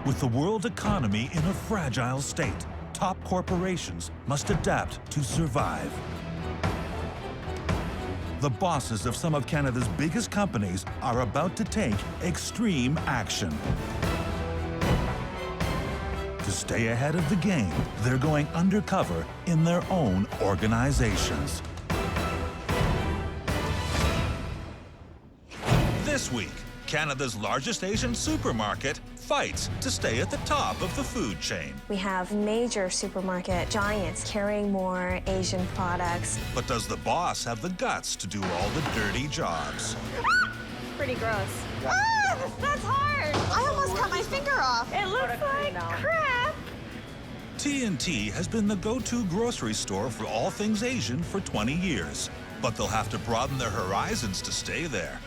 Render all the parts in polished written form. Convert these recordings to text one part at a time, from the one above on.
With the world economy in a fragile state, top corporations must adapt to survive. The bosses of some of Canada's biggest companies are about to take extreme action. To stay ahead of the game, they're going undercover in their own organizations. This week, Canada's largest Asian supermarket fights to stay at the top of the food chain. We have major supermarket giants carrying more Asian products. But does the boss have the guts to do all the dirty jobs? Pretty gross. Ah, that's hard. I almost cut my finger off. It looks like crap. T&T has been the go-to grocery store for all things Asian for 20 years. But they'll have to broaden their horizons to stay there.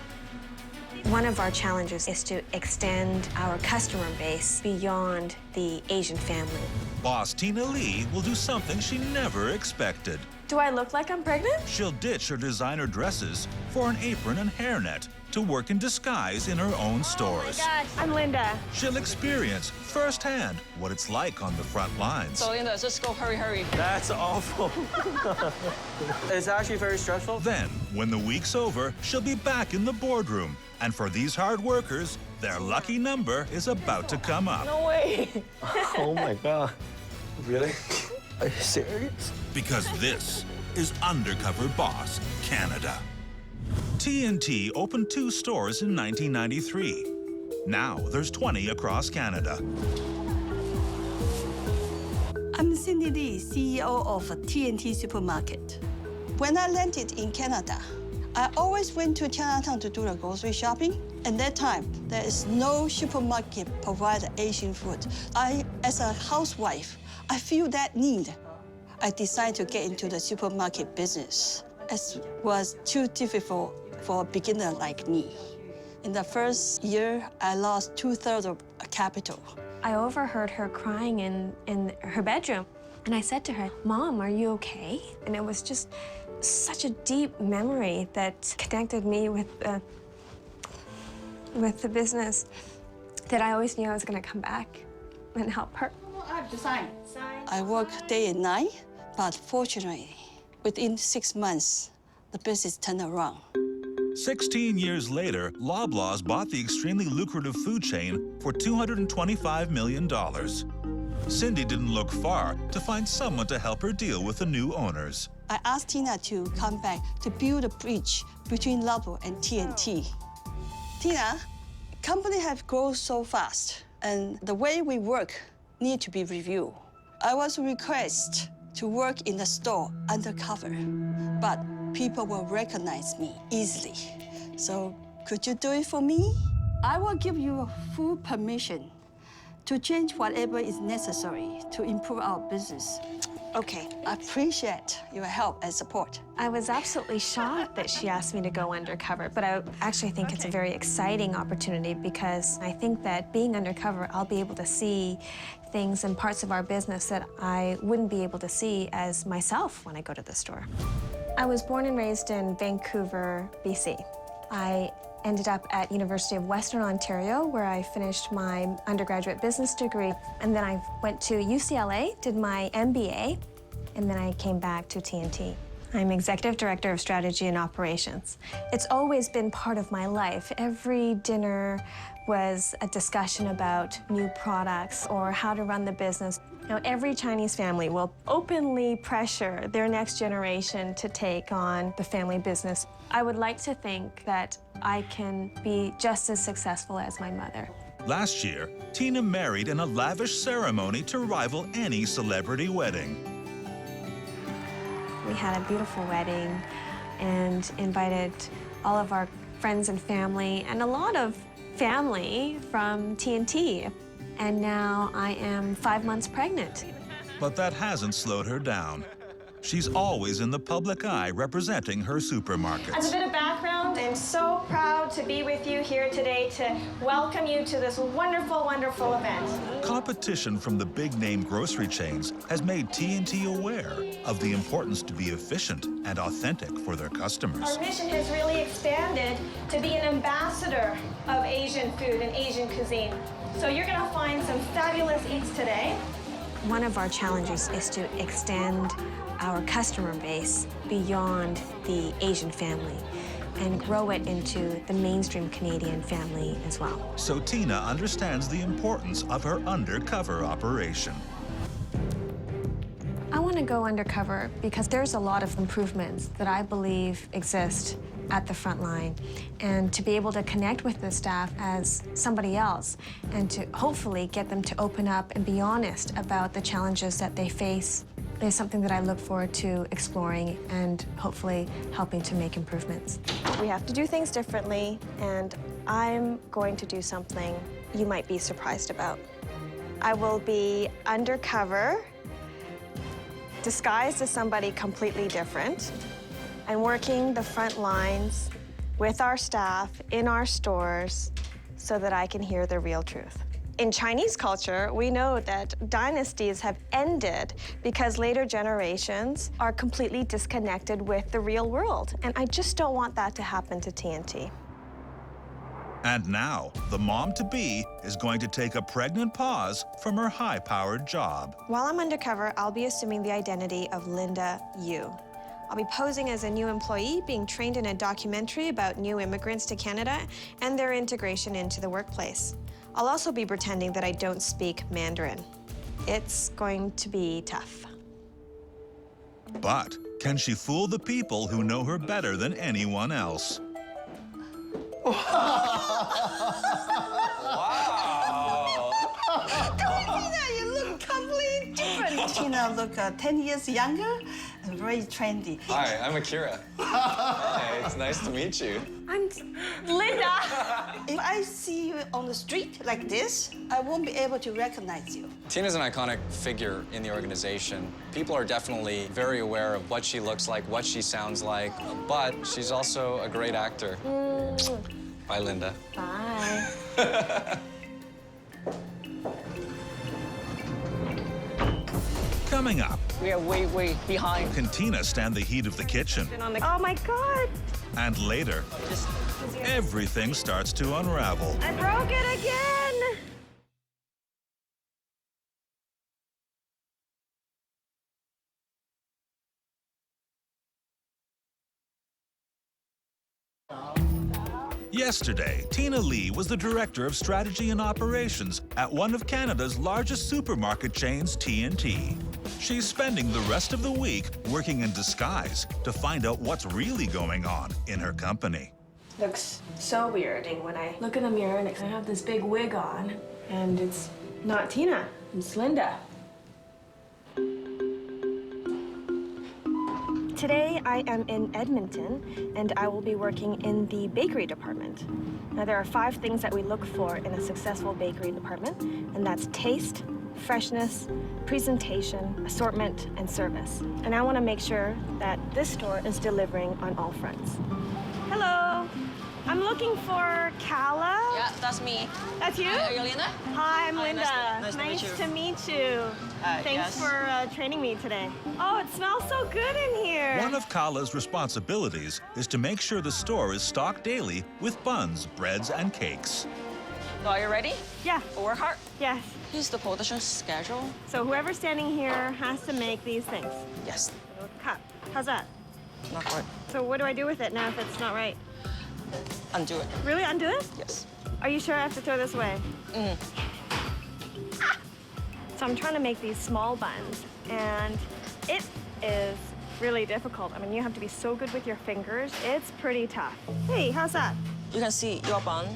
One of our challenges is to extend our customer base beyond the Asian family. Boss Tina Lee will do something she never expected. Do I look like I'm pregnant? She'll ditch her designer dresses for an apron and hairnet to work in disguise in her own stores. Oh my gosh, I'm Linda. She'll experience firsthand what it's like on the front lines. So Linda, just go hurry. That's awful. It's actually very stressful. Then, when the week's over, she'll be back in the boardroom. And for these hard workers, their lucky number is about to come up. No way. Oh my God. Really? Are you serious? Because this is Undercover Boss Canada. T&T opened 2 stores in 1993. Now there's 20 across Canada. I'm Cindy Lee, CEO of T&T Supermarket. When I landed in Canada, I always went to Chinatown to do the grocery shopping. At that time, there is no supermarket provide Asian food. As a housewife, I feel that need. I decided to get into the supermarket business. It was too difficult for a beginner like me. In the first year, I lost 2/3 of capital. I overheard her crying in her bedroom. And I said to her, "Mom, are you okay?" And it was just such a deep memory that connected me with the business that I always knew I was going to come back and help her. I have to sign. I work day and night, but fortunately, within 6 months, the business turned around. 16 years later, Loblaws bought the extremely lucrative food chain for $225 million. Cindy didn't look far to find someone to help her deal with the new owners. I asked Tina to come back to build a bridge between Loblaw and T&T. Tina, company have grown so fast, and the way we work need to be reviewed. I was requested to work in the store undercover, but people will recognize me easily. So could you do it for me? I will give you full permission to change whatever is necessary to improve our business. Okay. I appreciate your help and support. I was absolutely shocked that she asked me to go undercover, but I actually think it's a very exciting opportunity because I think that being undercover, I'll be able to see things and parts of our business that I wouldn't be able to see as myself when I go to the store. I was born and raised in Vancouver, BC. I ended up at University of Western Ontario, where I finished my undergraduate business degree. And then I went to UCLA, did my MBA, and then I came back to T&T. I'm Executive Director of Strategy and Operations. It's always been part of my life. Every dinner was a discussion about new products or how to run the business. Now, every Chinese family will openly pressure their next generation to take on the family business. I would like to think that I can be just as successful as my mother. Last year, Tina married in a lavish ceremony to rival any celebrity wedding. We had a beautiful wedding and invited all of our friends and family and a lot of family from T&T. And now I am 5 months pregnant. But that hasn't slowed her down. She's always in the public eye representing her As a supermarkets. bit of background, I'm so proud to be with you here today to welcome you to this wonderful, wonderful event. Competition from the big-name grocery chains has made T&T aware of the importance to be efficient and authentic for their customers. Our mission has really expanded to be an ambassador of Asian food and Asian cuisine. So you're going to find some fabulous eats today. One of our challenges is to extend our customer base beyond the Asian family and grow it into the mainstream Canadian family as well. So Tina understands the importance of her undercover operation. I want to go undercover because there's a lot of improvements that I believe exist at the front line, and to be able to connect with the staff as somebody else and to hopefully get them to open up and be honest about the challenges that they face is something that I look forward to exploring and hopefully helping to make improvements. We have to do things differently, and I'm going to do something you might be surprised about. I will be undercover, disguised as somebody completely different, and working the front lines with our staff in our stores so that I can hear the real truth. In Chinese culture, we know that dynasties have ended because later generations are completely disconnected with the real world. And I just don't want that to happen to T&T. And now, the mom-to-be is going to take a pregnant pause from her high-powered job. While I'm undercover, I'll be assuming the identity of Linda Yu. I'll be posing as a new employee being trained in a documentary about new immigrants to Canada and their integration into the workplace. I'll also be pretending that I don't speak Mandarin. It's going to be tough. But can she fool the people who know her better than anyone else? Tina, you look completely different. Tina look 10 years younger and very trendy. Hi, I'm Akira. Hey, it's nice to meet you. I'm Linda. If I see you on the street like this, I won't be able to recognize you. Tina's an iconic figure in the organization. People are definitely very aware of what she looks like, what she sounds like, but she's also a great actor. Bye, Linda. Bye. Coming up, We are way behind. can Tina stand the heat of the kitchen? Oh my God, And later, everything starts to unravel. I broke it again. Yesterday, Tina Lee was the Director of Strategy and Operations at one of Canada's largest supermarket chains, T&T. She's spending the rest of the week working in disguise to find out what's really going on in her company. Looks so weird when I look in the mirror and I have this big wig on, and it's not Tina, it's Linda. Today I am in Edmonton, and I will be working in the bakery department. Now there are 5 things that we look for in a successful bakery department, and that's taste, freshness, presentation, assortment, and service. And I want to make sure that this store is delivering on all fronts. Hello. I'm looking for Kala. Yeah, that's me. That's you? Are you Linda? Hi, I'm Hi, Linda. nice to meet you. to meet you. Thanks yes. for training me today. Oh, it smells so good in here. One of Kala's responsibilities is to make sure the store is stocked daily with buns, breads, and cakes. So are you ready? Yeah, For work hard? yes. Here's the production schedule. So whoever's standing here has to make these things. Yes. Cut. How's that? Not right. So what do I do with it now if it's not right? Undo it. Really? Undo it? Yes. Are you sure I have to throw this away? Ah! So I'm trying to make these small buns, and it is really difficult. I mean, you have to be so good with your fingers. It's pretty tough. Hey, how's that? You can see your bun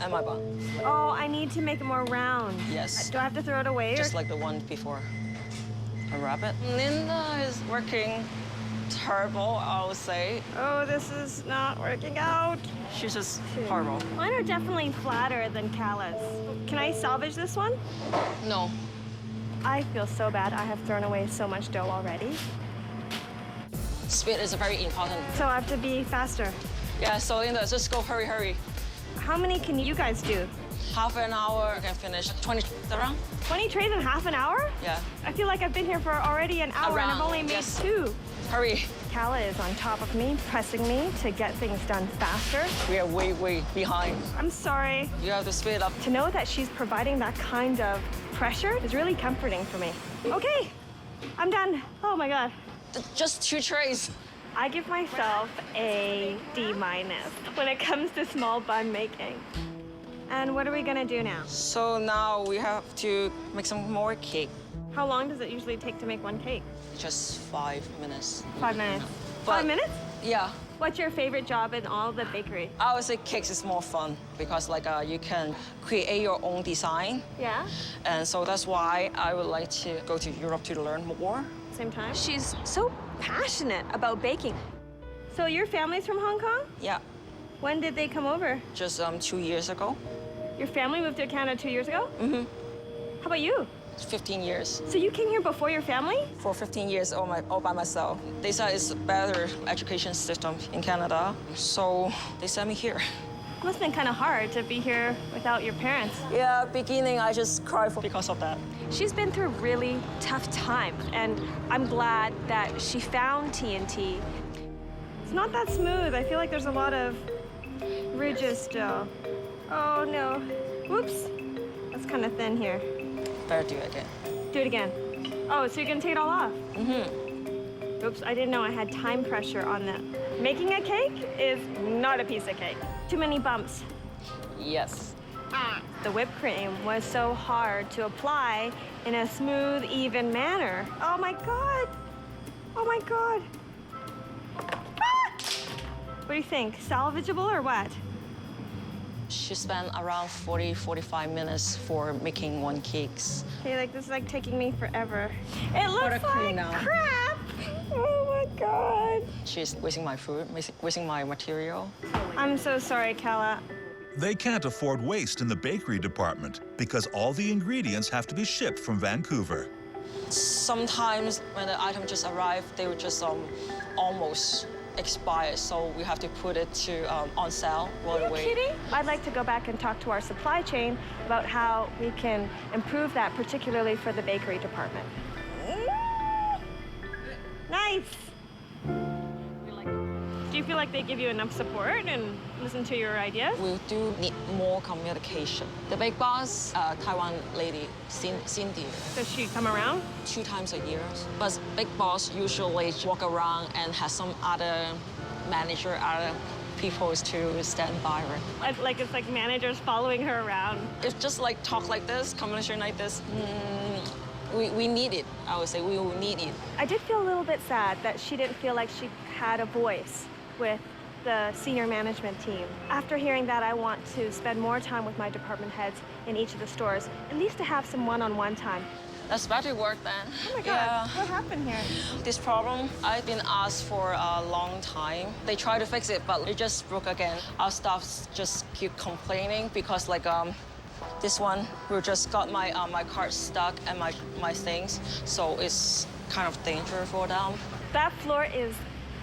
and my bun. Oh, I need to make it more round. Yes. Do I have to throw it away? Just like the one before. Unwrap it. Linda is working terrible, I would say. Oh, this is not working out. She's just horrible. Mine are definitely flatter than Kala's. Can I salvage this one? No. I feel so bad. I have thrown away so much dough already. Speed is very important. So I have to be faster. Yeah, so Linda, just go, hurry, hurry. How many can you guys do? Half an hour, I can finish 20 around. 20 trays in half an hour? Yeah. I feel like I've been here for already an hour and I've Around, only made yes. 2. Hurry. Kala is on top of me, pressing me to get things done faster. We are way, way behind. I'm sorry. You have to speed up. To know that she's providing that kind of pressure is really comforting for me. Okay, I'm done. Oh my God. Just 2 trays. I give myself a D- when it comes to small bun making. And what are we gonna do now? So now we have to make some more cake. How long does it usually take to make one cake? Just 5 minutes. 5 minutes. But- 5 minutes? Yeah. What's your favorite job in all the bakery? I would say cakes is more fun because you can create your own design. Yeah? And so that's why I would like to go to Europe to learn more. Same time? She's so passionate about baking. So your family's from Hong Kong? Yeah, When did they come over? just 2 years ago. Your family moved to Canada 2 years ago? Mm-hmm. How about you? 15 years. So you came here before your family? For 15 years all by myself. They said it's a better education system in Canada, so they sent me here. It must have been kind of hard to be here without your parents. Yeah, beginning I just cried because of that. She's been through really tough times, and I'm glad that she found TNT. It's not that smooth. I feel like there's a lot of ridges still. Oh no. Whoops. That's kind of thin here. Better do it again. Do it again. Oh, so you're gonna take it all off? Oops, I didn't know I had time pressure on that. Making a cake is not a piece of cake. Too many bumps. Yes. The whipped cream was so hard to apply in a smooth, even manner. Oh my God. Oh my God. Ah! What do you think? Salvageable or what? She spent around 45 minutes for making 1 cakes. Okay, like this is like taking me forever. It looks cream like now. crap. Oh my God. She's wasting my food, wasting my material. I'm so sorry, Kala. They can't afford waste in the bakery department because all the ingredients have to be shipped from Vancouver. Sometimes when the item just arrived, they would just almost expire, so we have to put it to on sale right Are you away. kidding? I'd like to go back and talk to our supply chain about how we can improve that, particularly for the bakery department. Nice. Do you feel like they give you enough support and listen to your ideas? We do need more communication. The big boss, Taiwan lady, Cindy, Does she come around? 2 times a year. But big boss usually walk around and has some other manager, other people to stand by her. It's like managers following her around. It's just like talk like this, communication like this. We need it, I would say. We will need it. I did feel a little bit sad that she didn't feel like she had a voice with the senior management team. After hearing that, I want to spend more time with my department heads in each of the stores, at least to have some one-on-one time. That's battery work then. Oh my God, Yeah. what happened here? This problem, I've been asked for a long time. They try to fix it, but it just broke again. Our staff just keep complaining because this one, we just got my cart stuck and my things, so it's kind of dangerous for them. That floor is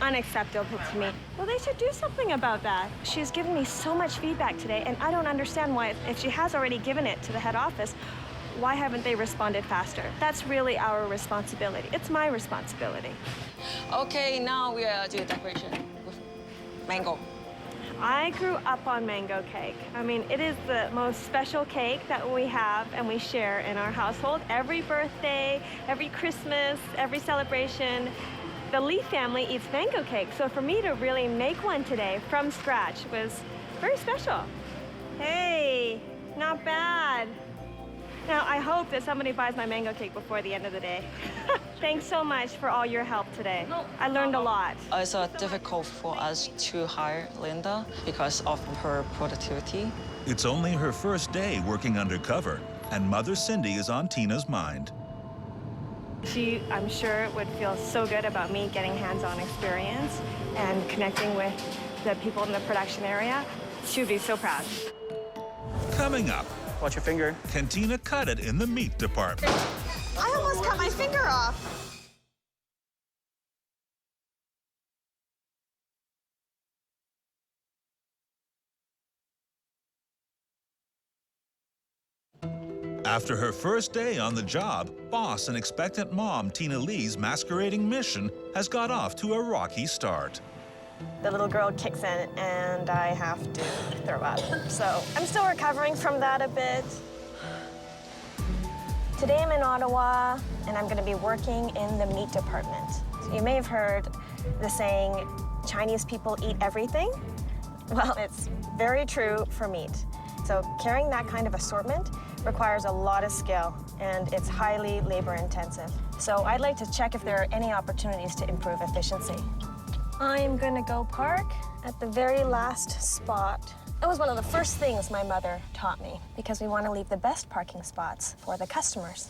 unacceptable to me. Well, they should do something about that. She's given me so much feedback today, and I don't understand why, if she has already given it to the head office, why haven't they responded faster? That's really our responsibility. It's my responsibility. Okay, now we are doing decoration with mango. I grew up on mango cake. I mean, it is the most special cake that we have and we share in our household. Every birthday, every Christmas, every celebration, the Lee family eats mango cake. So for me to really make one today from scratch was very special. Hey, not bad. Now, I hope that somebody buys my mango cake before the end of the day. Thanks so much for all your help today. I learned a lot. It's difficult for us to hire Linda because of her productivity. It's only her first day working undercover, and Mother Cindy is on Tina's mind. She, I'm sure, would feel so good about me getting hands-on experience and connecting with the people in the production area. She would be so proud. Coming up, Watch your finger. can Tina cut it in the meat department? I almost cut my finger off. After her first day on the job, boss and expectant mom Tina Lee's masquerading mission has got off to a rocky start. The little girl kicks in and I have to throw up. So I'm still recovering from that a bit. Today I'm in Ottawa and I'm gonna be working in the meat department. So you may have heard the saying, Chinese people eat everything. Well, it's very true for meat. So carrying that kind of assortment requires a lot of skill and it's highly labor intensive. So I'd like to check if there are any opportunities to improve efficiency. I'm gonna go park at the very last spot. It was one of the first things my mother taught me because we want to leave the best parking spots for the customers.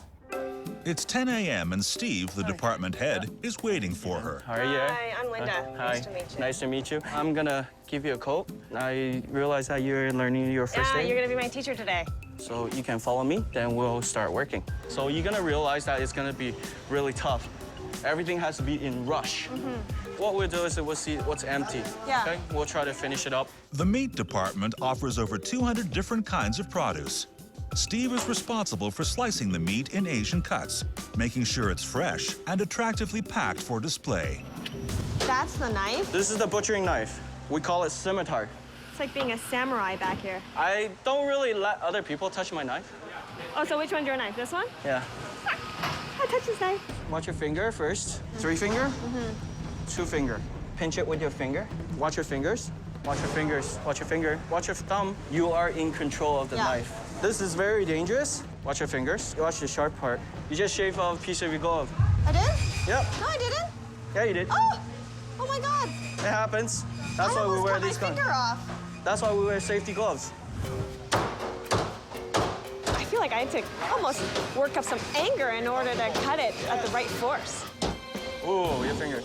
It's 10 a.m. and Steve, the department head, is waiting for her. How are you? Hi, I'm Linda. Hi. Nice to meet you. Nice to meet you. I'm gonna give you a coat. I realize that you're learning your first Yeah, aid. you're gonna be my teacher today. So you can follow me, then we'll start working. So you're gonna realize that it's gonna be really tough. Everything has to be in rush. What we'll do is we'll see what's empty. Yeah. Okay? We'll try to finish it up. The meat department offers over 200 different kinds of produce. Steve is responsible for slicing the meat in Asian cuts, making sure it's fresh and attractively packed for display. That's the knife. This is the butchering knife. We call it scimitar. It's like being a samurai back here. I don't really let other people touch my knife. Oh, so which one's your knife? This one? Yeah. I touch this knife. Watch your finger first. 3 finger. 2 finger. Pinch it with your finger. Watch your fingers. Watch your fingers. Watch your finger. Watch your thumb. You are in control of the knife. This is very dangerous. Watch your fingers. Watch the sharp part. You just shave off a piece of your glove. I did? Yep. No, I didn't. Yeah, you did. Oh! Oh my God! It happens. That's I why we almost wear cut my these gloves. finger off. That's why we wear safety gloves. I feel like I had to almost work up some anger in order to cut it at the right force. Ooh, your finger.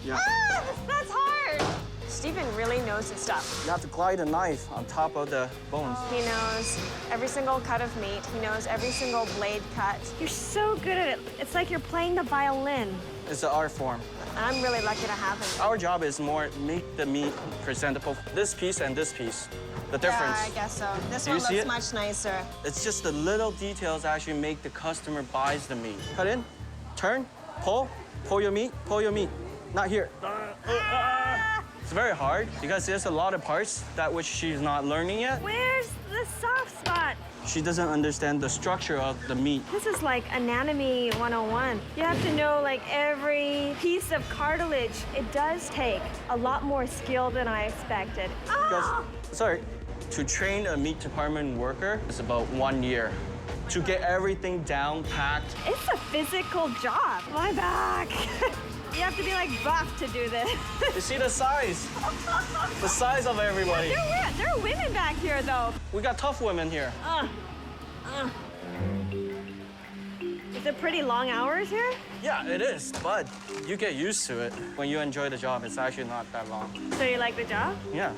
Yeah. Ah! That's hard! Stephen really knows his stuff. You have to glide a knife on top of the bones. He knows every single cut of meat. He knows every single blade cut. You're so good at it. It's like you're playing the violin. It's the art form. I'm really lucky to have him. Our job is more make the meat presentable. This piece and this piece. The difference. Yeah, I guess so. This Do you one see looks it? much nicer. It's just the little details that actually make the customer buys the meat. Cut in, turn, pull your meat, pull your meat. Not here. It's very hard because there's a lot of parts that which she's not learning yet. Where's the soft spot? She doesn't understand the structure of the meat. This is like anatomy 101. You have to know like every piece of cartilage. It does take a lot more skill than I expected. Because, sorry, to train a meat department worker is about 1 year. To get everything down, packed. It's a physical job. My back. You have to be like buff to do this. You see the size? The size of everybody. There are women back here though. We got tough women here. Is it pretty long hours here? Yeah, it is, but you get used to it. When you enjoy the job, it's actually not that long. So you like the job? Yeah,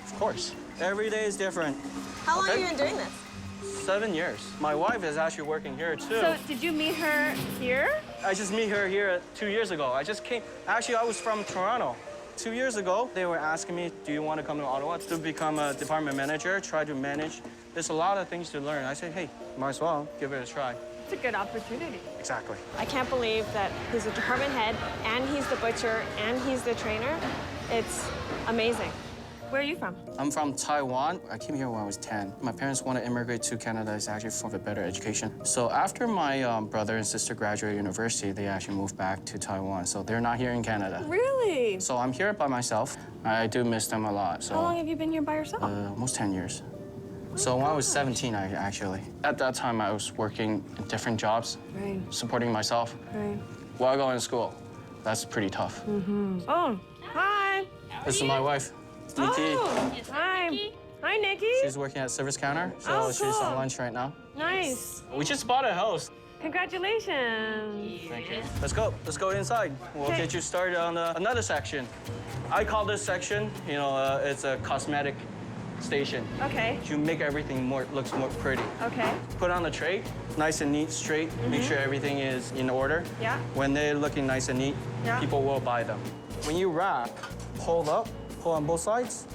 of course. Every day is different. How long Okay. have you been doing this? 7 years. My wife is actually working here too. So did you meet her here? I just met her here 2 years ago. I just came. Actually, I was from Toronto. 2 years ago, they were asking me, do you want to come to Ottawa to become a department manager, try to manage? There's a lot of things to learn. I said, hey, might as well give it a try. It's a good opportunity. Exactly. I can't believe that he's a department head and he's the butcher and he's the trainer. It's amazing. Where are you from? I'm from Taiwan. I came here when I was 10. My parents want to immigrate to Canada. It's actually for a better education. So after my brother and sister graduated university, they actually moved back to Taiwan. So they're not here in Canada. Really? So I'm here by myself. I do miss them a lot. So How long have you been here by yourself? almost 10 years. So when I was 17, at that time, I was working in different jobs, Right. supporting myself Right. while going to school. That's pretty tough. Oh, hi. This is my wife, Nikki. Oh, hi. Hi, Nikki. She's working at service counter, so Oh, she's cool. on lunch right now. Nice. We just bought a house. Congratulations. Thank you. Let's go. Let's go inside. We'll Okay. get you started on another section. I call this section, it's a cosmetic station. Okay. You make everything looks more pretty. Okay. Put on the tray, nice and neat, straight. Make sure everything is in order. Yeah. When they're looking nice and neat, Yeah. people will buy them. When you wrap, pull up, pull on both sides,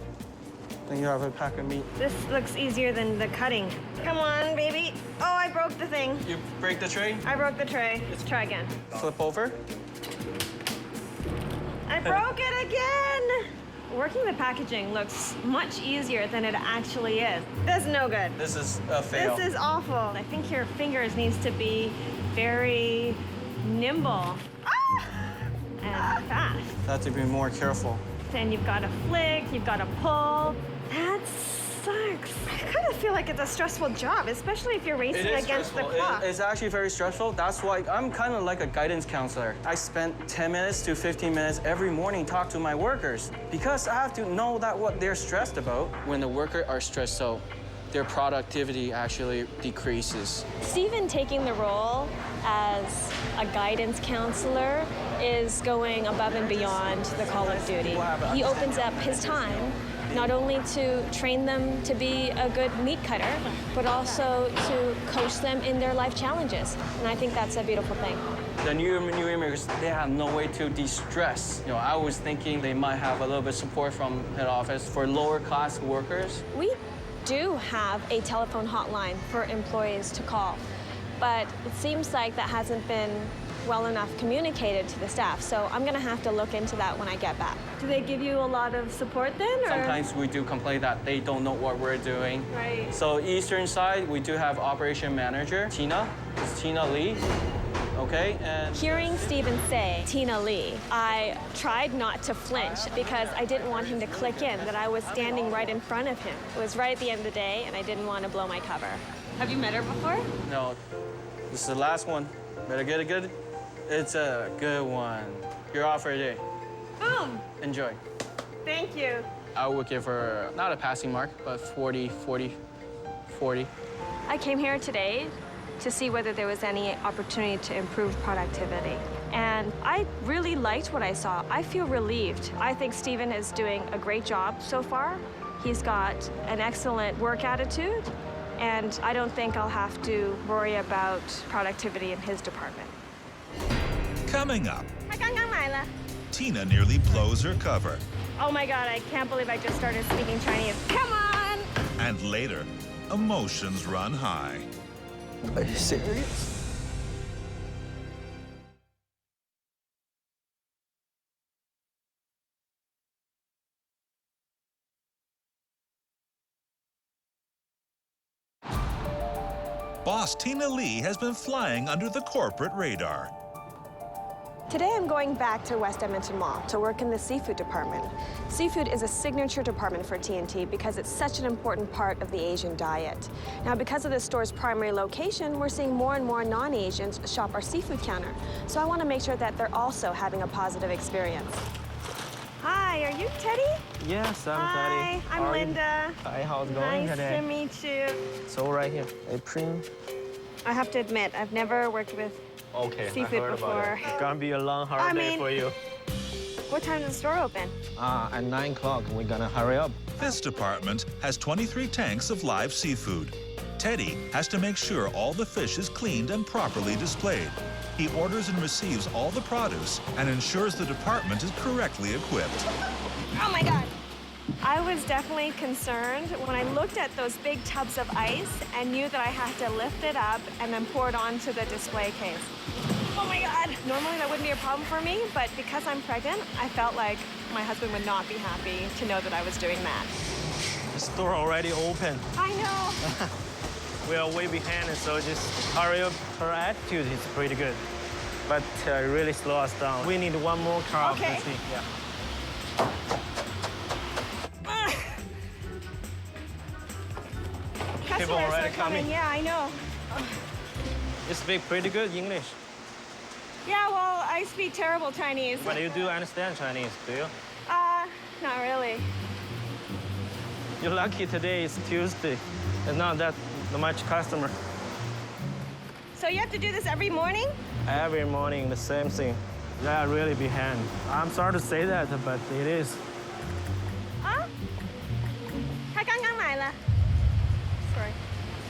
Then you have a pack of meat. This looks easier than the cutting. Come on, baby. Oh, I broke the thing. You break the tray, I broke the tray. Let's try again. flip over. I broke it again. Working the packaging looks much easier than it actually is. That's no good. This is a fail. This is awful. I think your fingers needs to be very nimble and fast. Have to be more careful. Then you've got to flick, you've got to pull. That sucks. I kind of feel like it's a stressful job, especially if you're racing It is against stressful. the clock. It's actually very stressful. That's why I'm kind of like a guidance counselor. I spend 10 minutes to 15 minutes every morning talk to my workers because I have to know that what they're stressed about. When the workers are stressed out, their productivity actually decreases. Stephen taking the role as a guidance counselor is going above and beyond the call of duty. He opens up his time not only to train them to be a good meat cutter, but also to coach them in their life challenges. And I think that's a beautiful thing. The new immigrants, they have no way to de-stress. You know, I was thinking they might have a little bit of support from head office for lower class workers. We do have a telephone hotline for employees to call, but it seems like that hasn't been well enough communicated to the staff. So I'm gonna have to look into that when I get back. Do they give you a lot of support then? Or? Sometimes we do complain that they don't know what we're doing. Right. So eastern side, we do have operation manager, Tina. It's Tina Lee. Okay, and Hearing Stephen say Tina Lee, I tried not to flinch because I didn't want him to click in that I was standing right in front of him. It was right at the end of the day, and I didn't want to blow my cover. Have you met her before? no, this is the last one. Better get it good. It's a good one. You're off for a day. Boom! Enjoy. Thank you. I would give her not a passing mark, but 40, 40, 40. I came here today to see whether there was any opportunity to improve productivity. And I really liked what I saw. I feel relieved. I think Stephen is doing a great job so far. He's got an excellent work attitude, and I don't think I'll have to worry about productivity in his department. Coming up, 他刚刚来了. Tina nearly blows her cover. Oh my God, I can't believe I just started speaking Chinese. Come on! And later, emotions run high. Are you serious? Boss Tina Lee has been flying under the corporate radar. Today I'm going back to West Edmonton Mall to work in the seafood department. Seafood is a signature department for TNT because it's such an important part of the Asian diet. Now, because of the store's primary location, we're seeing more and more non-Asians shop our seafood counter. So I want to make sure that they're also having a positive experience. Hi, are you Teddy? Yes, I'm Hi, Daddy. I'm How are you? Linda. Hi, how's it going Nice today? to meet you. So right here, April. I have to admit, I've never worked with Okay, seafood I heard before. about it. It's gonna be a long, hard I day mean- for you. What time does the store open? At 9 o'clock, we're gonna hurry up. This department has 23 tanks of live seafood. Teddy has to make sure all the fish is cleaned and properly displayed. He orders and receives all the produce and ensures the department is correctly equipped. Oh my God. I was definitely concerned when I looked at those big tubs of ice and knew that I had to lift it up and then pour it onto the display case. Oh my God. Normally that wouldn't be a problem for me, but because I'm pregnant, I felt like my husband would not be happy to know that I was doing that. The store already open. I know. We are way behind, so just hurry up. Her attitude is pretty good, but really slow us down. We need one more car Okay. to see. Yeah. Customers already are coming. coming. Yeah, I know. You speak pretty good English, Yeah, well, I speak terrible Chinese. but you do understand Chinese, do you? Not really. You're lucky today is Tuesday. There's not that much customer. So you have to do this every morning? Every morning, the same thing. They are really behind. I'm sorry to say that, but it is. 他刚刚来了. Sorry.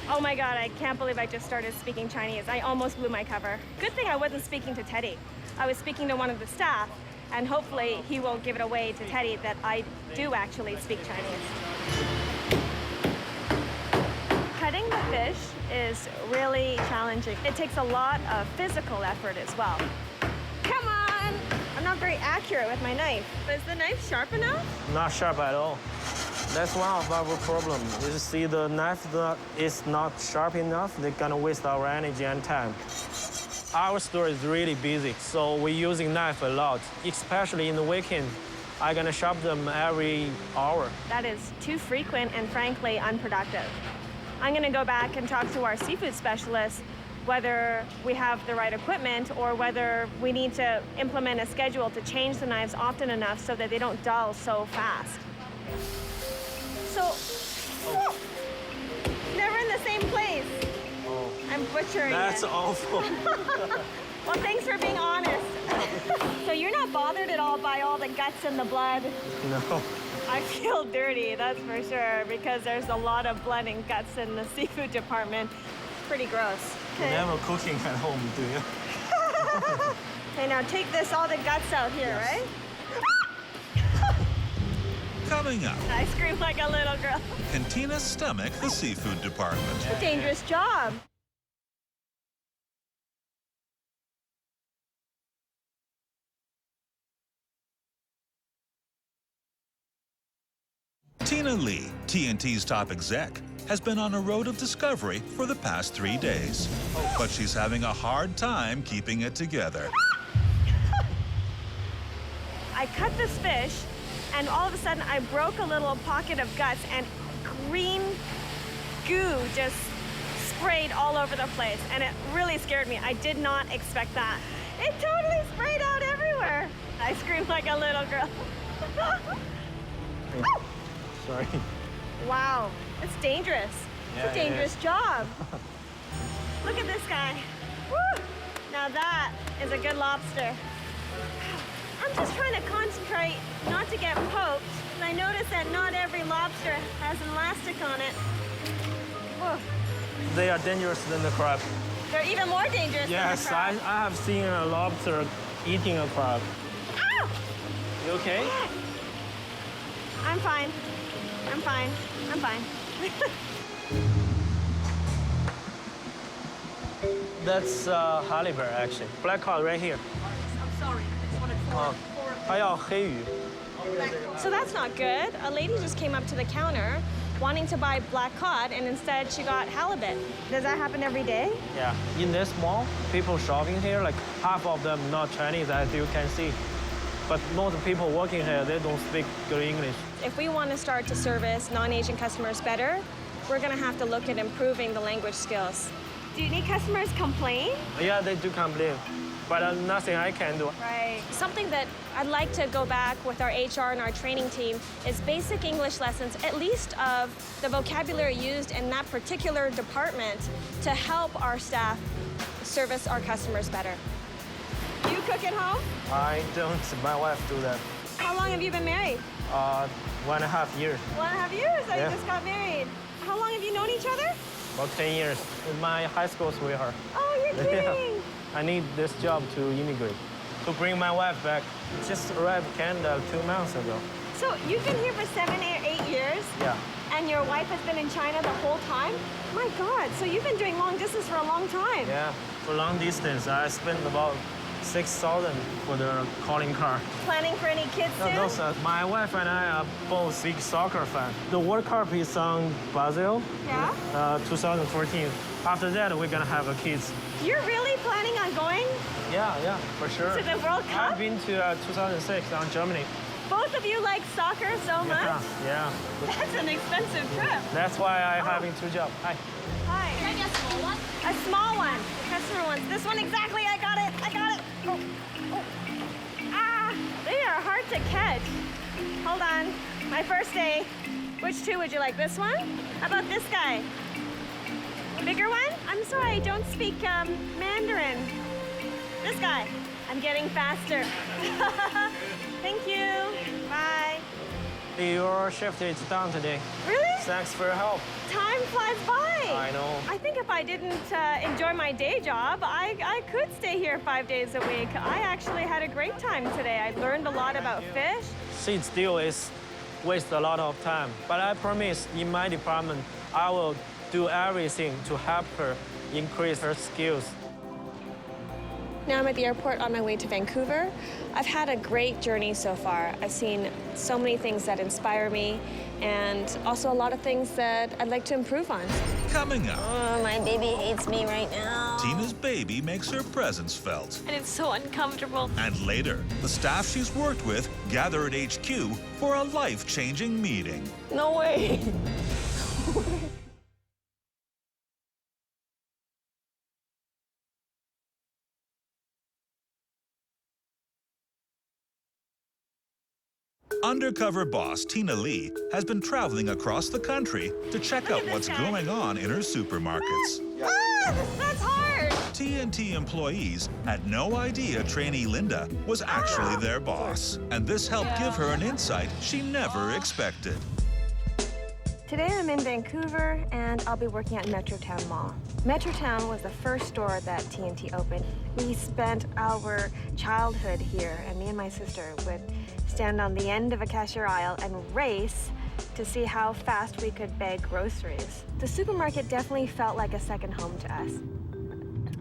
Oh my God, I can't believe I just started speaking Chinese. I almost blew my cover. Good thing I wasn't speaking to Teddy. I was speaking to one of the staff, and hopefully he will give it away to Teddy that I do actually speak Chinese. Cutting the fish is really challenging. It takes a lot of physical effort as well. Come on! I'm not very accurate with my knife. But is the knife sharp enough? Not sharp at all. That's one of our problems. You see the knife that is not sharp enough, they're gonna waste our energy and time. Our store is really busy, so we're using knife a lot, especially in the weekend. I'm gonna sharpen them every hour. That is too frequent and frankly unproductive. I'm gonna go back and talk to our seafood specialist whether we have the right equipment or whether we need to implement a schedule to change the knives often enough so that they don't dull so fast. So, never in the same place. Oh, I'm butchering that's it. awful. Well, thanks for being honest. So you're not bothered at all by all the guts and the blood? No. I feel dirty, that's for sure, because there's a lot of blood and guts in the seafood department. Pretty gross. You're never cooking at home, do you? Okay, now take this, all the guts out here, Yes. right? Coming up, I scream like a little girl. can Tina stomach the seafood department? It's a dangerous job. Tina Lee, TNT's top exec, has been on a road of discovery for the past 3 days. But she's having a hard time keeping it together. I cut this fish, and all of a sudden I broke a little pocket of guts, and green goo just sprayed all over the place, and it really scared me. I did not expect that. It totally sprayed out everywhere. I screamed like a little girl. Sorry. Wow, it's dangerous. Yeah, It's a it dangerous job. Look at this guy. Woo! Now that is a good lobster. I'm just trying to concentrate not to get poked. And I noticed that not every lobster has an elastic on it. Whoa. They are dangerous than the crab. They're even more dangerous Yes, than the I crab. have seen a lobster eating a crab. Ow! You okay? I'm fine. I'm fine. I'm fine. That's halibut, actually. Black cod right here. I'm sorry. I just wanted 还要黑鱼. So that's not good. A lady just came up to the counter wanting to buy black cod, and instead she got halibut. Does that happen every day? Yeah. In this mall, people shopping here, like half of them not Chinese, as you can see. But most people working here, they don't speak good English. If we want to start to service non-Asian customers better, we're going to have to look at improving the language skills. Do any customers complain? Yeah, they do complain, but nothing I can do. Right. Something that I'd like to go back with our HR and our training team is basic English lessons, at least of the vocabulary used in that particular department to help our staff service our customers better. Do you cook at home? I don't. My wife do that. How long have you been married? 1.5 years, 1.5 years. I Yeah. just got married. How long have you known each other? about 10 years. My high school sweetheart. Oh, you're kidding. I need this job to immigrate, to bring my wife back. Just arrived in Canada 2 months ago. So you've been here for 7 or 8 years? Yeah. And your wife has been in China the whole time? My God, so you've been doing long distance for a long time. Yeah. For long distance, I spent about 6,000 for the calling car. Planning for any kids soon? No, sir. My wife and I are both big soccer fans. The World Cup is on Brazil, Yeah? 2014. After that, we're gonna have a kids. You're really planning on going Yeah, for sure. to the World Cup? I've been to 2006 on Germany. Both of you like soccer so much? Yeah. That's an expensive trip. That's why I'm having 2 jobs. Hi. Hi. Can I get a small one? A small one. Customer ones. This one exactly. I got it. I got it. Oh. Oh. Ah, they are hard to catch. Hold on. My first day. Which two would you like? This one? How about this guy? Bigger one? I'm sorry, I don't speak Mandarin. This guy. I'm getting faster. Thank you. Bye. Your shift is done today. Really? Thanks for your help. Time flies by. I know. I think if I didn't enjoy my day job, I could stay here 5 days a week. I actually had a great time today. I learned a lot about fish. Seed still is waste a lot of time. But I promise in my department, I will do everything to help her increase her skills. Now I'm at the airport on my way to Vancouver. I've had a great journey so far. I've seen so many things that inspire me and also a lot of things that I'd like to improve on. Coming up, Oh, my baby hates me right now. Tina's baby makes her presence felt. And it's so uncomfortable. And later, the staff she's worked with gather at HQ for a life-changing meeting. No way. Undercover boss Tina Lee has been traveling across the country to check out what's going on in her supermarkets. Ah, that's hard. TNT employees had no idea trainee Linda was actually their boss, and this helped give her an insight she never expected. Today I'm in Vancouver and I'll be working at Metrotown Mall. Metrotown was the first store that TNT opened. We spent our childhood here, and me and my sister would stand on the end of a cashier aisle and race to see how fast we could bag groceries. The supermarket definitely felt like a second home to us.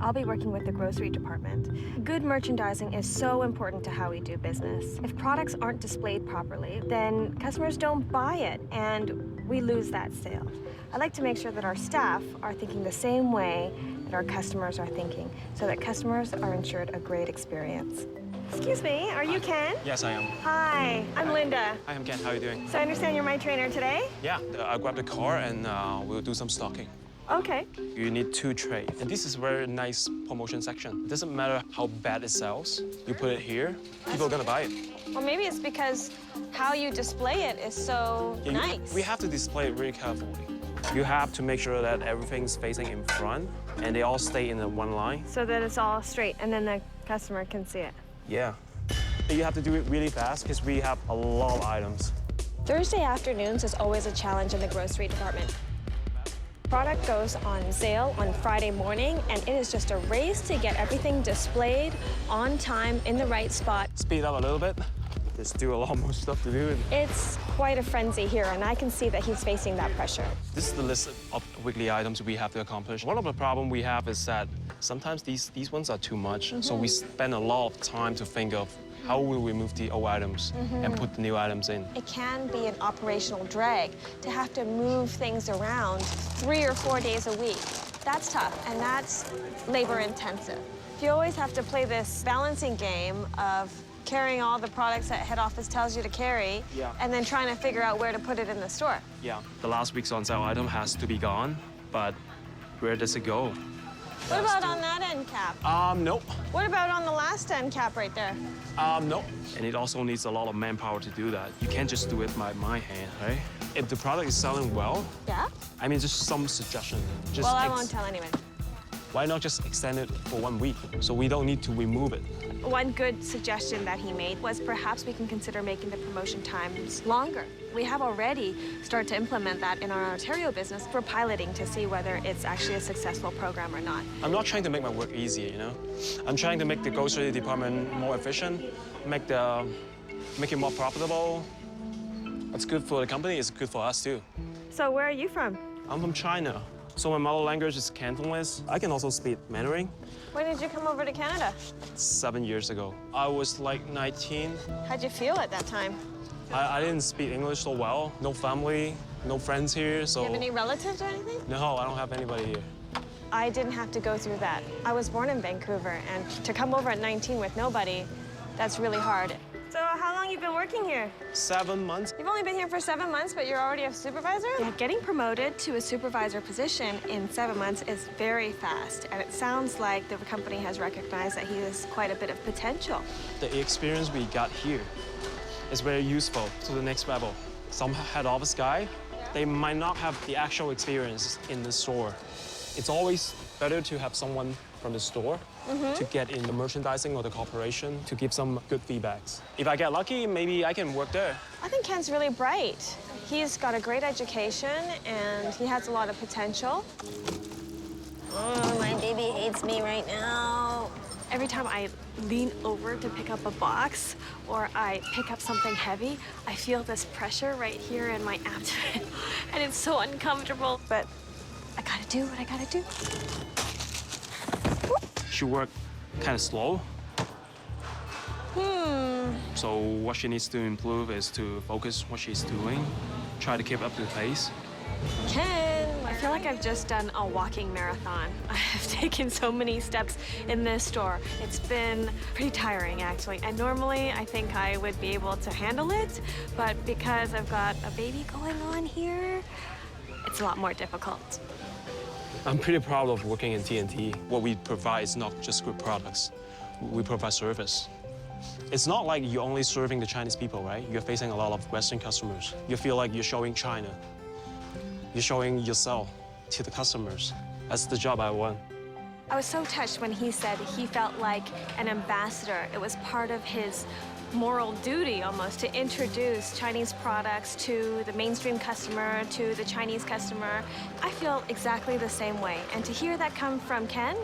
I'll be working with the grocery department. Good merchandising is so important to how we do business. If products aren't displayed properly, then customers don't buy it, and we lose that sale. I like to make sure that our staff are thinking the same way that our customers are thinking, so that customers are ensured a great experience. Excuse me, are you Ken? Yes, I am. Hi, I'm Linda. Hi, I'm Ken. How are you doing? So I understand you're my trainer today? Yeah, I'll grab the car and we'll do some stocking. Okay. You need 2 trays. And this is a very nice promotion section. It doesn't matter how bad it sells. You put it here, people are gonna buy it. Well, maybe it's because how you display it is so Yeah, nice. We have to display it very carefully. You have to make sure that everything's facing in front and they all stay in the one line. So that it's all straight, and then the customer can see it. Yeah. You have to do it really fast because we have a lot of items. Thursday afternoons is always a challenge in the grocery department. Product goes on sale on Friday morning, and it is just a race to get everything displayed on time in the right spot. Speed up a little bit. There's still a lot more stuff to do. It's quite a frenzy here, and I can see that he's facing that pressure. This is the list of weekly items we have to accomplish. One of the problems we have is that sometimes these ones are too much, so we spend a lot of time to think of how will we move the old items and put the new items in. It can be an operational drag to have to move things around 3 or 4 days a week. That's tough, and that's labor intensive. You always have to play this balancing game of carrying all the products that head office tells you to carry, and then trying to figure out where to put it in the store. Yeah, the last week's on sale item has to be gone, but where does it go? What about on that end cap? Nope. What about on the last end cap right there? Nope. And it also needs a lot of manpower to do that. You can't just do it by my hand, right? If the product is selling well, Yeah? I mean, just some suggestion. Just Well, I won't tell anyone. Why not just extend it for 1 week so we don't need to remove it? One good suggestion that he made was perhaps we can consider making the promotion times longer. We have already started to implement that in our Ontario business for piloting to see whether it's actually a successful program or not. I'm not trying to make my work easier, you know? I'm trying to make the grocery department more efficient, make it more profitable. What's good for the company is good for us too. So where are you from? I'm from China, so my mother language is Cantonese. I can also speak Mandarin. When did you come over to Canada? 7 years ago. I was like 19. How'd you feel at that time? I didn't speak English so well. No family, no friends here, so... Do you have any relatives or anything? No, I don't have anybody here. I didn't have to go through that. I was born in Vancouver, and to come over at 19 with nobody, that's really hard. So how long you been working here? 7 months. You've only been here for 7 months, but you're already a supervisor? Yeah, getting promoted to a supervisor position in 7 months is very fast, and it sounds like the company has recognized that he has quite a bit of potential. The experience we got here is very useful to the next level. Some head office guy, they might not have the actual experience in the store. It's always better to have someone from the store to get in the merchandising or the corporation to give some good feedbacks. If I get lucky, maybe I can work there. I think Ken's really bright. He's got a great education, and he has a lot of potential. Oh, my baby hates me right now. Every time I lean over to pick up a box or I pick up something heavy, I feel this pressure right here in my abdomen, and it's so uncomfortable. But I gotta do what I gotta do. She worked kind of slow. So what she needs to improve is to focus what she's doing, try to keep up the pace. Ken, I feel like I've just done a walking marathon. I have taken so many steps in this store. It's been pretty tiring, actually. And normally, I think I would be able to handle it, but because I've got a baby going on here, it's a lot more difficult. I'm pretty proud of working in TNT. What we provide is not just good products. We provide service. It's not like you're only serving the Chinese people, right? You're facing a lot of Western customers. You feel like you're showing China. You're showing yourself to the customers. That's the job I want. I was so touched when he said he felt like an ambassador. It was part of his moral duty almost to introduce Chinese products to the mainstream customer, to the Chinese customer. I feel exactly the same way. And to hear that come from Ken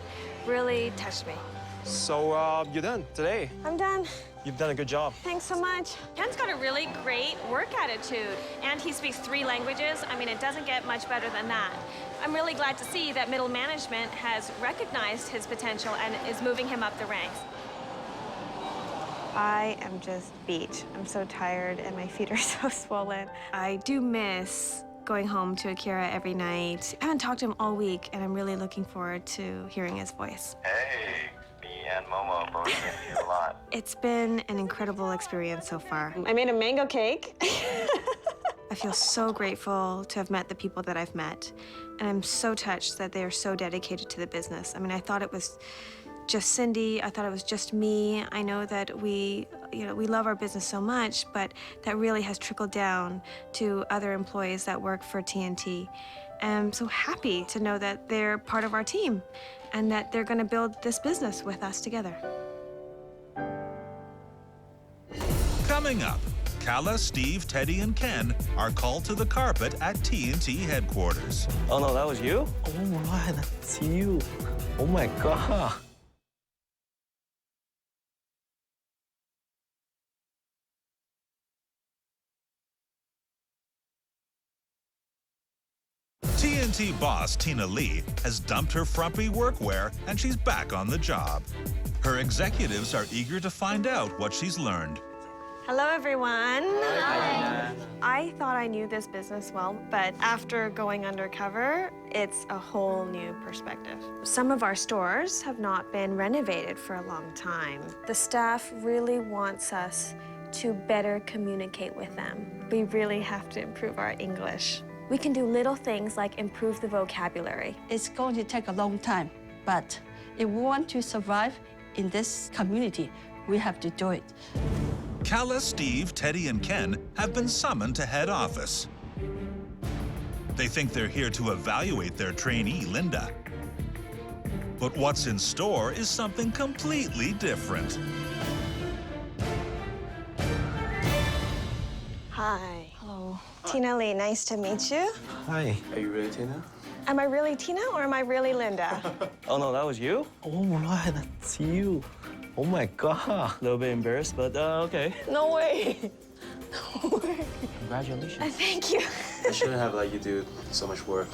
really touched me. So you're done today. I'm done. You've done a good job. Thanks so much. Ken's got a really great work attitude, and he speaks 3 languages. I mean, it doesn't get much better than that. I'm really glad to see that middle management has recognized his potential and is moving him up the ranks. I am just beat. I'm so tired, and my feet are so swollen. I do miss going home to Akira every night. I haven't talked to him all week, and I'm really looking forward to hearing his voice. Hey. And Momo both miss you a lot. It's been an incredible experience so far. I made a mango cake. I feel so grateful to have met the people that I've met. And I'm so touched that they are so dedicated to the business. I mean, I thought it was just Cindy. I thought it was just me. I know that we love our business so much, but that really has trickled down to other employees that work for TNT. And I'm so happy to know that they're part of our team and that they're going to build this business with us together. Coming up, Kala, Steve, Teddy, and Ken are called to the carpet at TNT headquarters. Oh no, that was you? Oh my, that's you. Oh my God. TNT boss Tina Lee has dumped her frumpy workwear and she's back on the job. Her executives are eager to find out what she's learned. Hello, everyone. Hi. I thought I knew this business well, but after going undercover, it's a whole new perspective. Some of our stores have not been renovated for a long time. The staff really wants us to better communicate with them. We really have to improve our English. We can do little things like improve the vocabulary. It's going to take a long time, but if we want to survive in this community, we have to do it. Kala, Steve, Teddy, and Ken have been summoned to head office. They think they're here to evaluate their trainee, Linda. But what's in store is something completely different. Hi. Hello. Tina Lee, nice to meet you. Hi. Are you really Tina? Am I really Tina or am I really Linda? Oh no, that was you? Oh my, that's you. Oh my God. A little bit embarrassed, but okay. No way. No way. Congratulations. Thank you. I shouldn't have let you do so much work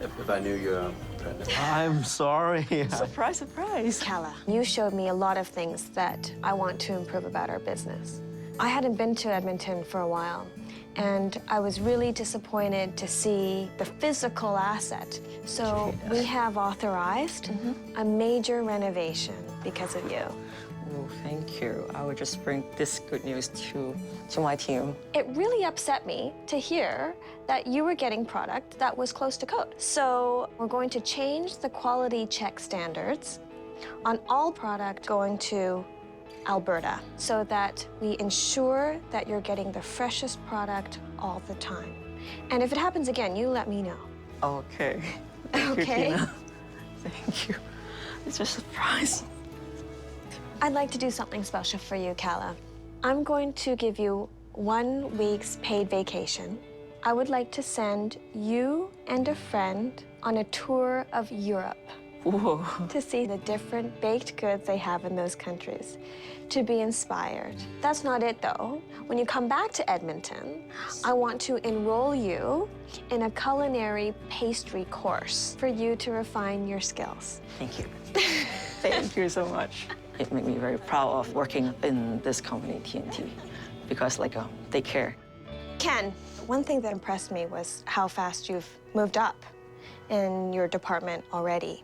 if I knew you're pregnant. I'm sorry. Surprise, surprise. Kala, you showed me a lot of things that I want to improve about our business. I hadn't been to Edmonton for a while, and I was really disappointed to see the physical asset. So we have authorized a major renovation because of you. Oh, thank you. I will just bring this good news to my team. It really upset me to hear that you were getting product that was close to code. So we're going to change the quality check standards on all product going to Alberta so that we ensure that you're getting the freshest product all the time. And if it happens again, you let me know. Okay. Thank you, Tina. Thank you. It's a surprise. I'd like to do something special for you, Kala. I'm going to give you 1 week's paid vacation. I would like to send you and a friend on a tour of Europe. Whoa. to see the different baked goods they have in those countries, to be inspired. That's not it, though. When you come back to Edmonton, I want to enroll you in a culinary pastry course for you to refine your skills. Thank you. Thank you so much. It made me very proud of working in this company, TNT, because they care. Ken, one thing that impressed me was how fast you've moved up in your department already.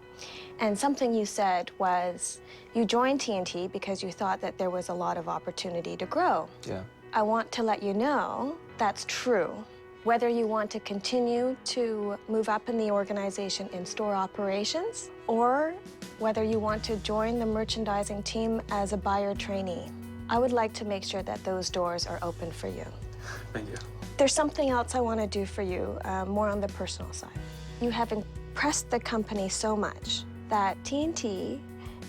And something you said was you joined TNT because you thought that there was a lot of opportunity to grow. Yeah. I want to let you know that's true. Whether you want to continue to move up in the organization in store operations, or whether you want to join the merchandising team as a buyer trainee, I would like to make sure that those doors are open for you. Thank you. There's something else I want to do for you, more on the personal side. You have impressed the company so much that TNT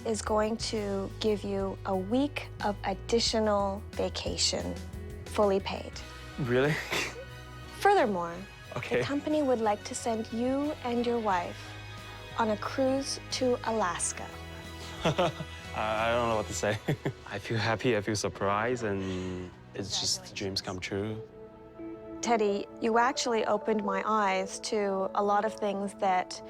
is going to give you a week of additional vacation, fully paid. Really? Furthermore, Okay. the company would like to send you and your wife on a cruise to Alaska. I don't know what to say. I feel happy, I feel surprised, and it's just dreams come true. Teddy, you actually opened my eyes to a lot of things that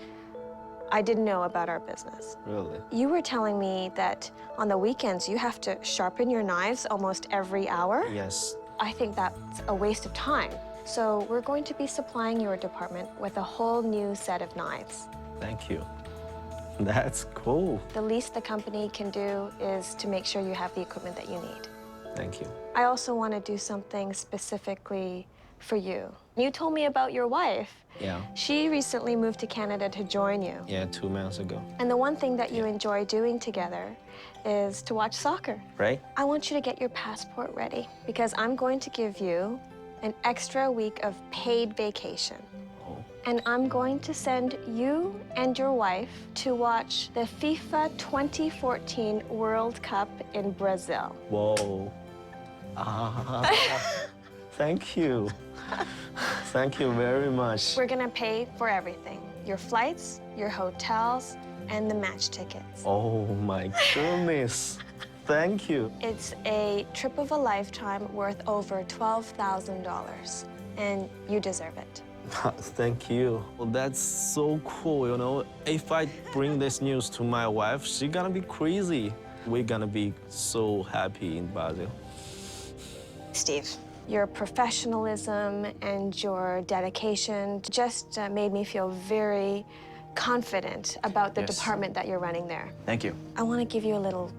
I didn't know about our business. Really? You were telling me that on the weekends you have to sharpen your knives almost every hour. Yes. I think that's a waste of time. So we're going to be supplying your department with a whole new set of knives. Thank you. That's cool. The least the company can do is to make sure you have the equipment that you need. Thank you. I also want to do something specifically for you. You told me about your wife. Yeah. She recently moved to Canada to join you. Yeah, 2 months ago. And the one thing that you enjoy doing together is to watch soccer. Right? I want you to get your passport ready because I'm going to give you an extra week of paid vacation. Oh. And I'm going to send you and your wife to watch the FIFA 2014 World Cup in Brazil. Whoa. Thank you. Thank you very much. We're gonna pay for everything. Your flights, your hotels, and the match tickets. Oh my goodness. Thank you. It's a trip of a lifetime worth over $12,000, and you deserve it. Thank you. Well, that's so cool, you know. If I bring this news to my wife, she's gonna be crazy. We're gonna be so happy in Brazil. Steve, your professionalism and your dedication just made me feel very confident about the Yes. department that you're running there. Thank you. I want to give you a little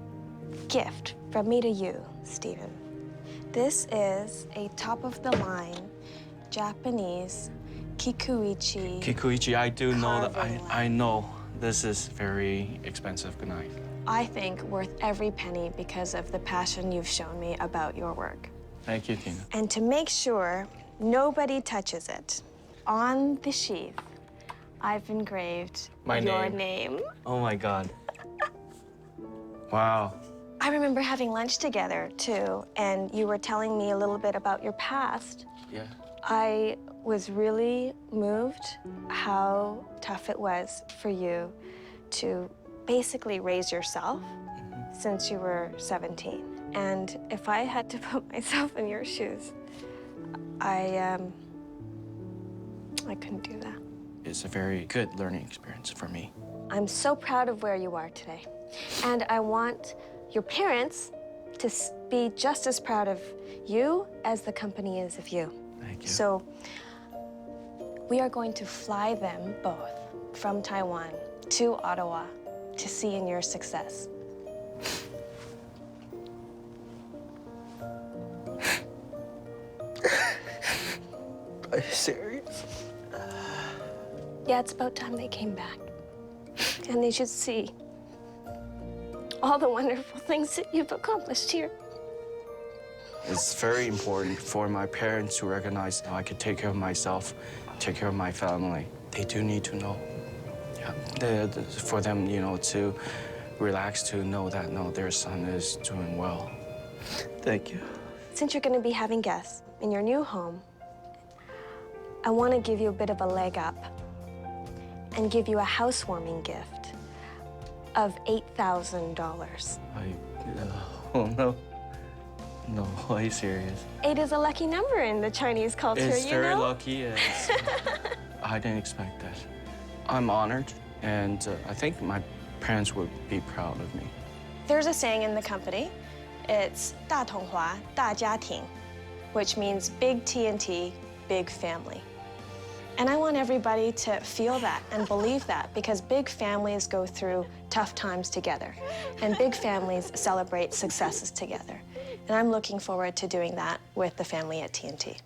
gift from me to you, Stephen. This is a top-of-the-line Japanese kikuichi. Kikuichi, I do know that carving I know this is very expensive knife. I think worth every penny because of the passion you've shown me about your work. Thank you, Tina. And to make sure nobody touches it, on the sheath, I've engraved My your name. name. Oh my God. Wow. I remember having lunch together, too, and you were telling me a little bit about your past. Yeah. I was really moved how tough it was for you to basically raise yourself since you were 17. And if I had to put myself in your shoes, I couldn't do that. It's a very good learning experience for me. I'm so proud of where you are today. And I want your parents to be just as proud of you as the company is of you. Thank you. So we are going to fly them both from Taiwan to Ottawa to see in your success. Are you serious? Yeah, it's about time they came back. And they should see all the wonderful things that you've accomplished here. It's very important for my parents to recognize that I can take care of myself, take care of my family. They do need to know. Yeah, for them, you know, to relax, to know that, no, their son is doing well. Thank you. Since you're going to be having guests in your new home, I want to give you a bit of a leg up and give you a housewarming gift. of $8,000. Oh, no. No, are you serious? 8 is a lucky number in the Chinese culture, It's you very know? lucky. I didn't expect that. I'm honored, and I think my parents would be proud of me. There's a saying in the company. It's 大同华,大家庭, which means big TNT, big family. And I want everybody to feel that and believe that, because big families go through tough times together, and big families celebrate successes together. And I'm looking forward to doing that with the family at TNT.